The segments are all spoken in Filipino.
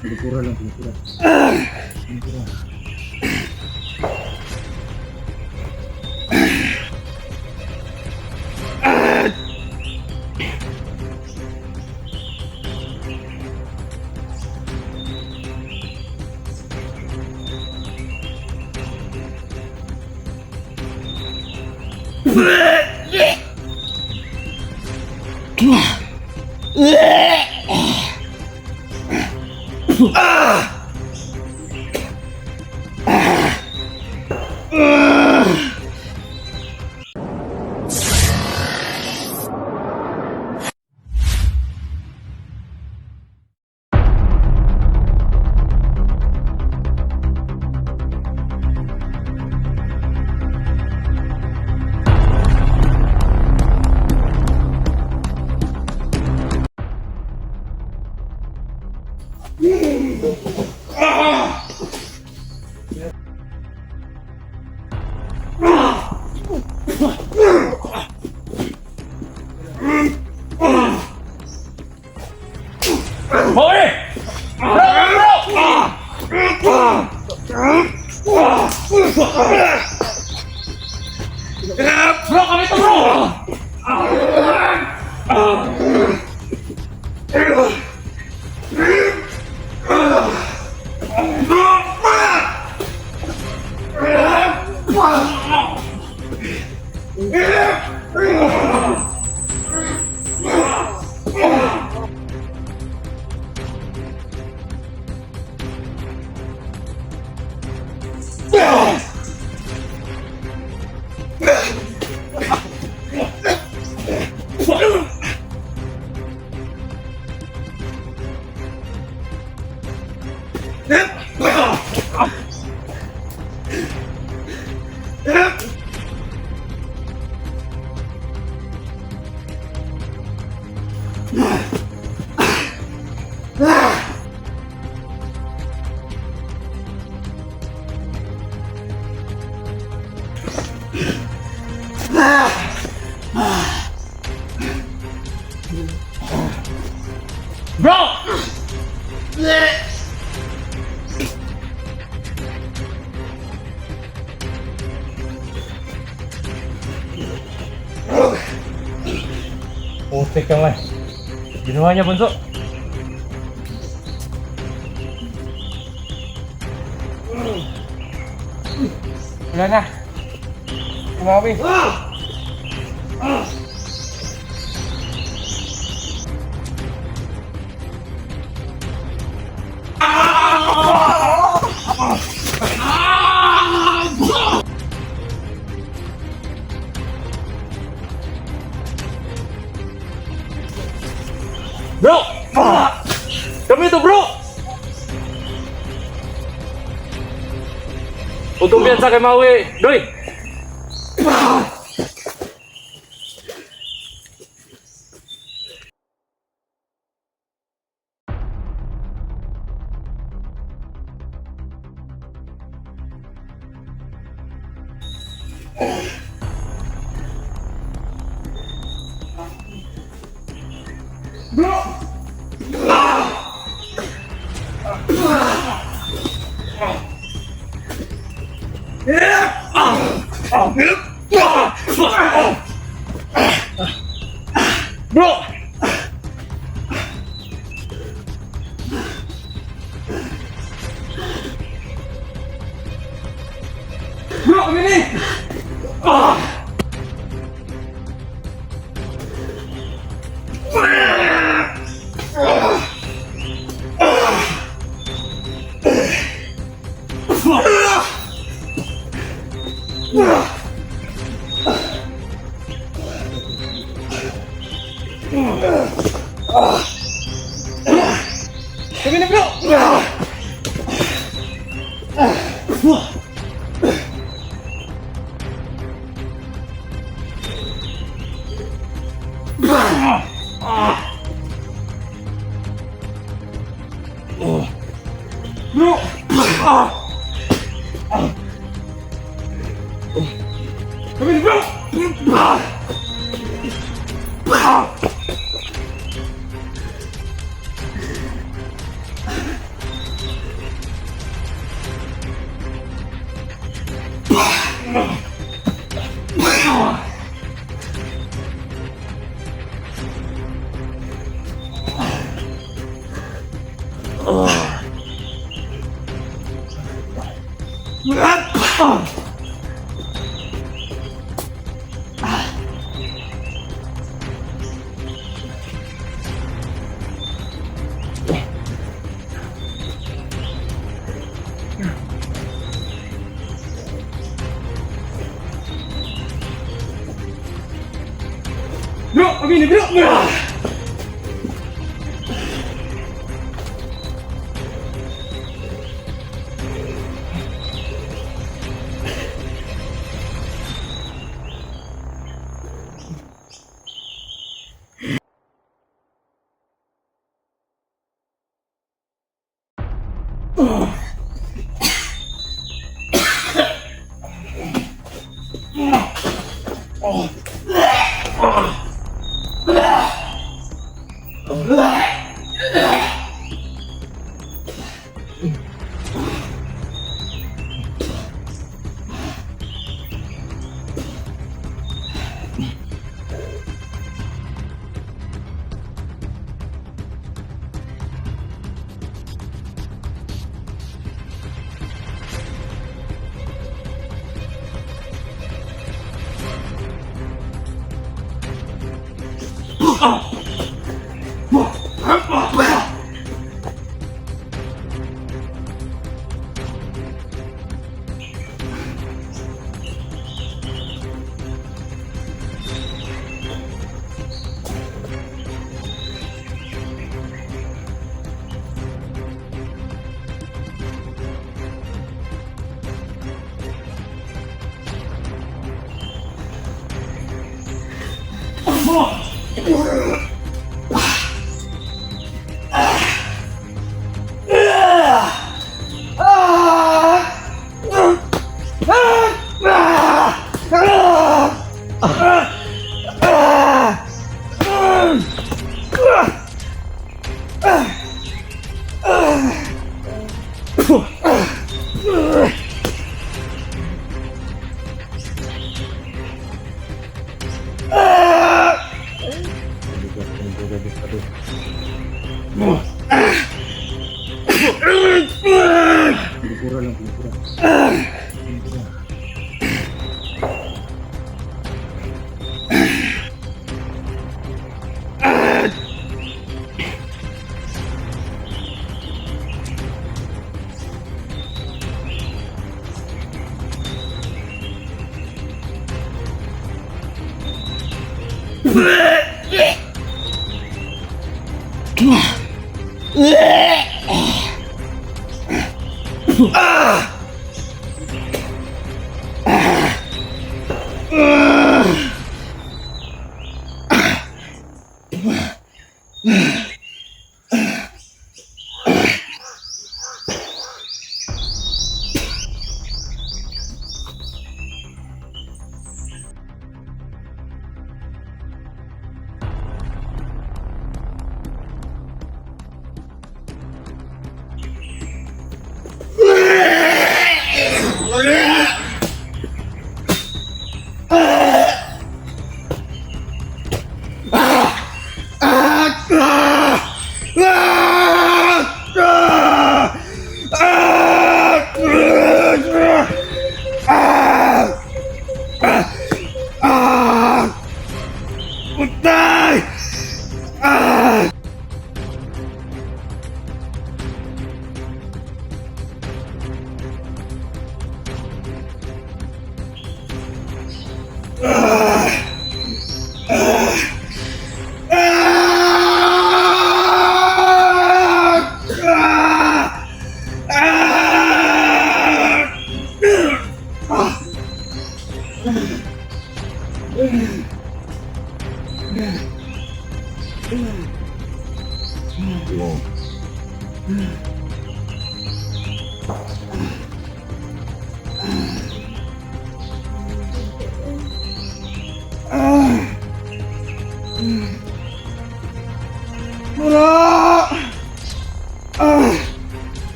Pinipura lang, pinipura. Pinipura. Bro, kami to bro! Bro! Putik ka man. Ginawa niya, bunso. Wala na. Umawi. Bro! Kami to bro! Utong piyansa kay Maui. Doy! Bro! Bro, kami ni! Kami na bro! Bro! Kami ni bro! Bro! Kami ni bro! Pinipura lang, pinipura. Pinipura.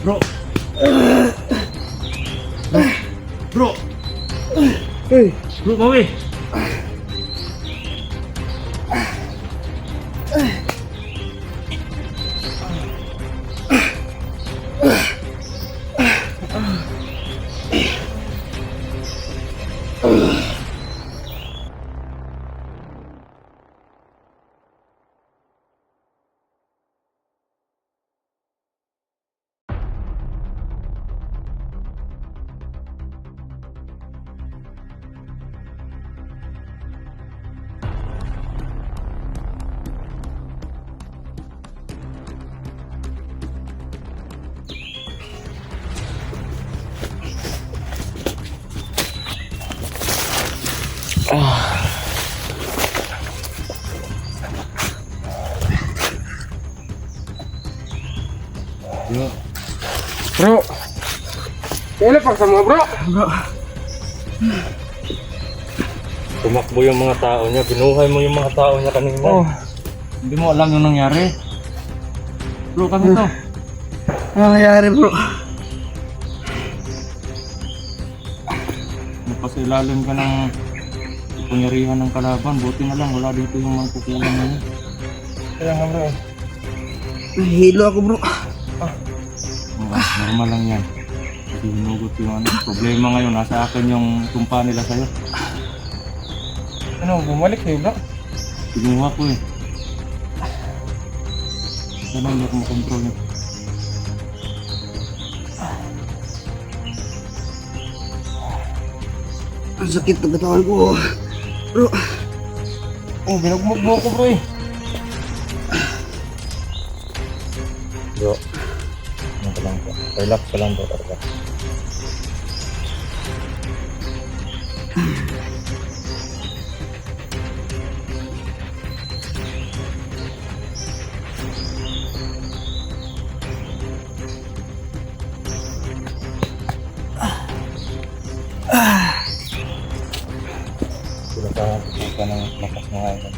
Bro. Bro. Hey, bro, bawi. Bro. Bro. Kailan paksa mo, bro? Bro. Tumakbo yung mga tao niya. Binuhay mo yung mga tao niya kanina. Oh. Hindi mo alam yung nangyari. Bro, kami to. Ano nangyari, bro? Napasilalim ka ng pangyarihan ng kalaban. Buti na lang, wala dito yung mga kukulang ngayon. Kaya nga, bro. Nahihilo ako, bro. Normal lang yan. Kasi hinugot yung ano. Problema ngayon, nasa akin yung tumpa nila sa'yo. Ano, bumalik sa'yo, bro? Pinuha ko eh. Sana hindi ako makontrol niya. Ang sakit ng katawan ko, bro. Oh, binagmugbo ko, bro, eh. Bro, ano ka lang po? Relax ka lang po talaga. Pinagkakaroon ka ng lakas na ngayon.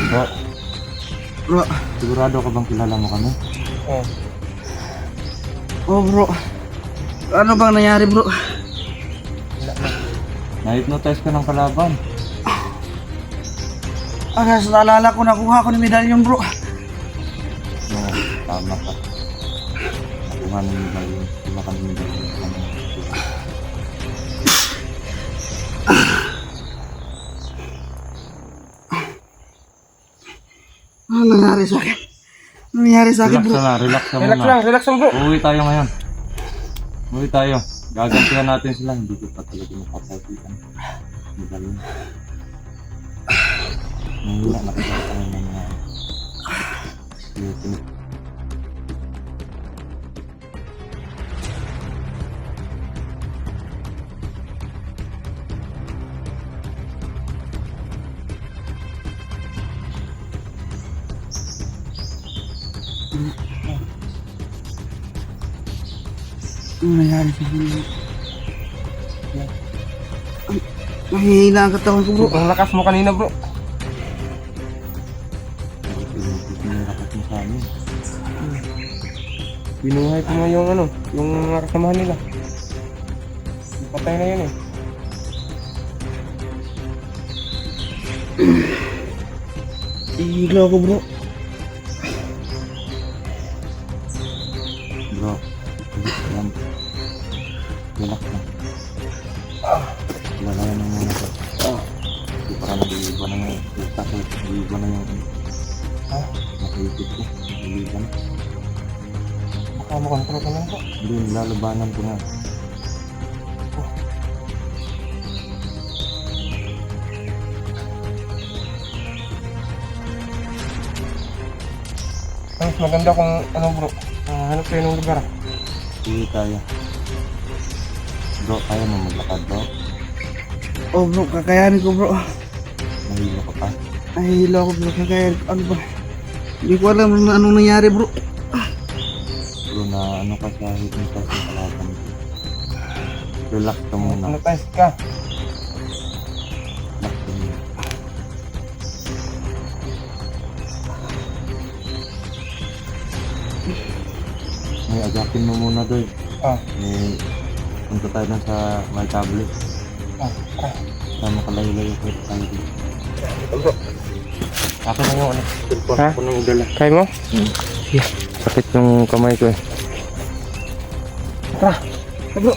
Bro, Bro. sigurado ka bang kilala mo kami? Oh. Oh, bro. Ano bang nangyari, bro? Na-hypnotize ka ng kalaban. Sa naalala ko, nakuha ko ng medalyon, bro. Oo, tama ka. Nakuha ng medalyon. Nakuha ka ng medalyon. Ano nangyari sa akin? Ano nangyari sa akin, Relax bro? ka na, relax ka Relax muna. lang, relax lang, bro. Uuwi tayo ngayon. Uuwi tayo. Gagantihan natin sila. Hindi ko pa talaga mapapasikan. Medalyon. Nangila, nakikita ka ng mga Ano nangyari sa akin, bro? Nahihina ang katawan ko, bro. Ang lakas mo kanina, bro. pinirakat mo sa amin. Binuhay ko nga yung ano, yung mga kasamahan nila. Patay na yun, eh. Nahihilo ako, bro. Bro, yan. Relax na. Wala yan ang mga to. Hindi para nag-iiba na yung utak ko. Nag-iiba na yung nakaisip ko. Nag-iiba na. Baka makontrol ka lang, bro. Hindi, nilalabanan ko na. Mas maganda kung ano, bro. Hanap kayo ng lugar. Sige tayo. Bro, kaya mo maglakad, bro? Oh, bro, kakayanin ko, bro. Nahilo ka pa? Nahihilo ako, bro. Kakayanin ko. Ano ba? Hindi ko alam na anong nangyari, bro. Bro, na ano ka sa hypnotize ng kalaban ko. Relax ka muna. Ano tayo ka? Relax ka muna. May agapin mo muna doy. Ah. Eh, punta tayo na sa may tablet. Para makalayo-layo tayo dito. Bro. Akin na yung ano, cellphone Ha? ko nang dala. Kaya mo? Sige. Sakit yung kamay ko eh. Tara. Bro.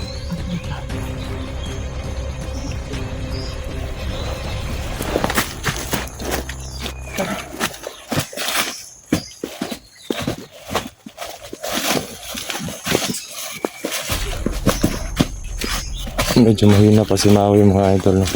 Medyo mahina pa si Maui mga idol. No?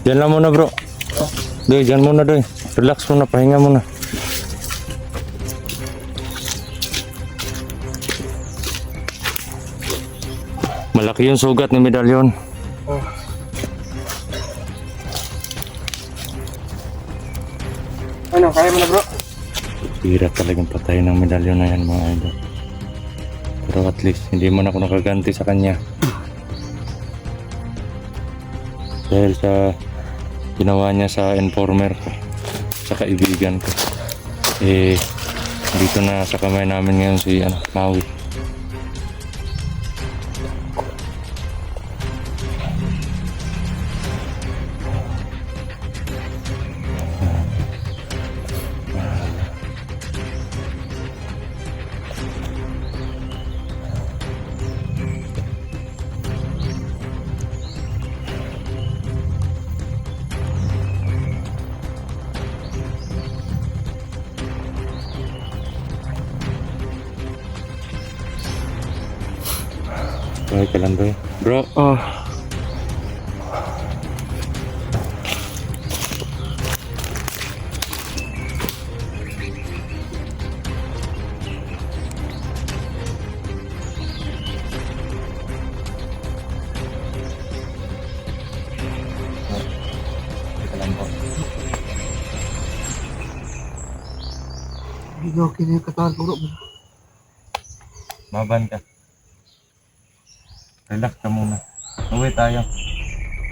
Diyan lang muna bro. Doy, diyan muna doy. Relax muna, pahinga muna. Malaki yung sugat ni medalyon. Oh. Ano, kaya mo na bro? Hirap talagang patayin ng medalyon na yan mga idol. Pero at least hindi man ako nakaganti sa kanya. Dahil sa ginawa niya sa informer ko, sa kaibigan ko. Eh, dito na sa kamay namin ngayon si Maui. Okay ka lang doy. Bro, Oh. okay ka lang bro. Hindi okay na yung katawan ko bro. Maban ka. Relax ka muna. Uwi tayo.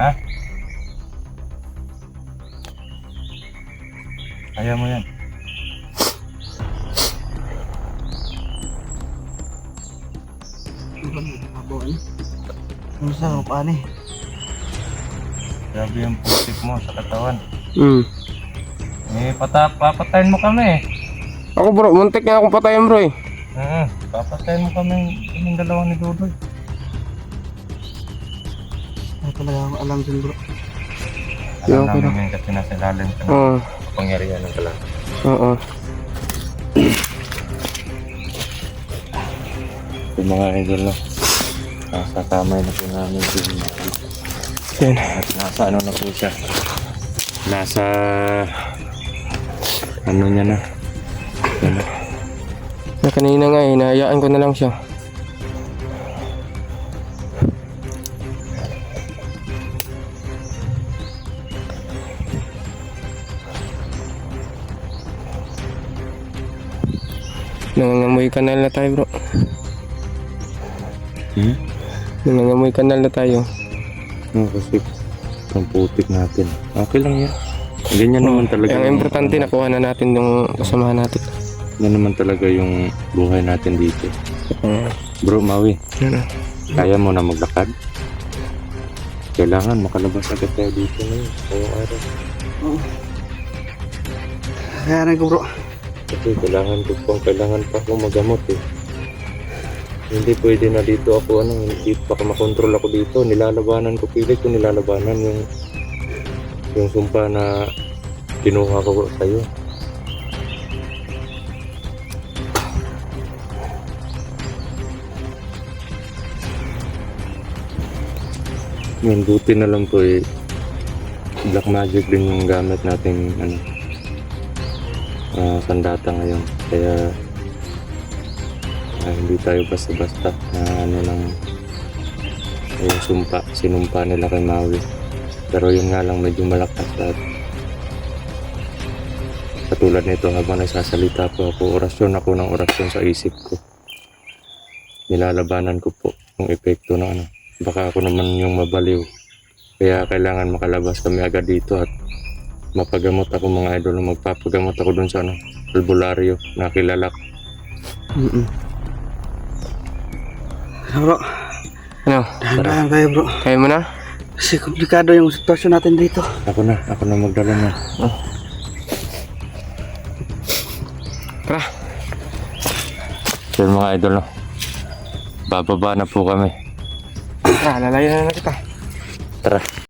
Ha? Kaya mo yan. Ano ba nagkakabaw eh? Ano sa kapaan eh? Grabe yung putik mo sa katawan. Hmm. Papatayin mo kami. Ako bro, muntik na akong patayin bro eh. Papatayin mo kami yung dalawa ni Dudoy. Ay talaga ako alam din bro. Alam Okay namin yun kasi nasa ilalim ka na Oo. kapangyarihan ng kalan. Oo. Yung mga idol na nasa kamay na po namin si Maui. Yan. At nasa ano na po siya. Nasa ano niya na. Yan na. Na kanina nga eh, nahayaan ko na lang siya. Nangangamoy kanal na tayo bro. Nangangamoy kanal na tayo. Kasi ang putik natin. Okay lang yan. Ganyan naman talaga. Ang importante nakuha na natin yung kasamahan natin. Yan naman talaga yung buhay natin dito. Bro, Maui, Yan na. kaya mo na maglakad? Kailangan makalabas agad tayo dito ngayon. Ngayong araw. Oo. Kaya na ko bro. Kasi kailangan pa akong magamot eh. Hindi pwede na dito ako hindi baka makontrol ako dito. Nilalabanan ko, pilit ko nilalabanan yung sumpa na kinuha ko sa'yo. Yung buti na lang po eh, black magic din yung gamit nating sandata ngayon. Kaya hindi tayo basta-basta na lang yung sinumpa nila kay Maui. Pero yun nga lang, medyo malakas at katulad nito habang nagsasalita po ako, orasyon ng orasyon sa isip ko. Nilalabanan ko po yung epekto na baka ako naman yung mabaliw. Kaya kailangan makalabas kami agad dito at mapagamot ako mga idol. Magpapagamot ako dun sa albularyo na kilala ko. Bro, Ano? dahan-dahan tayo bro. Kaya mo na? Kasi komplikado yung sitwasyon natin dito. Ako na magdala na. Tara. So yun, mga idol, bababa na po kami. Tara, lalayan na kita. Tara.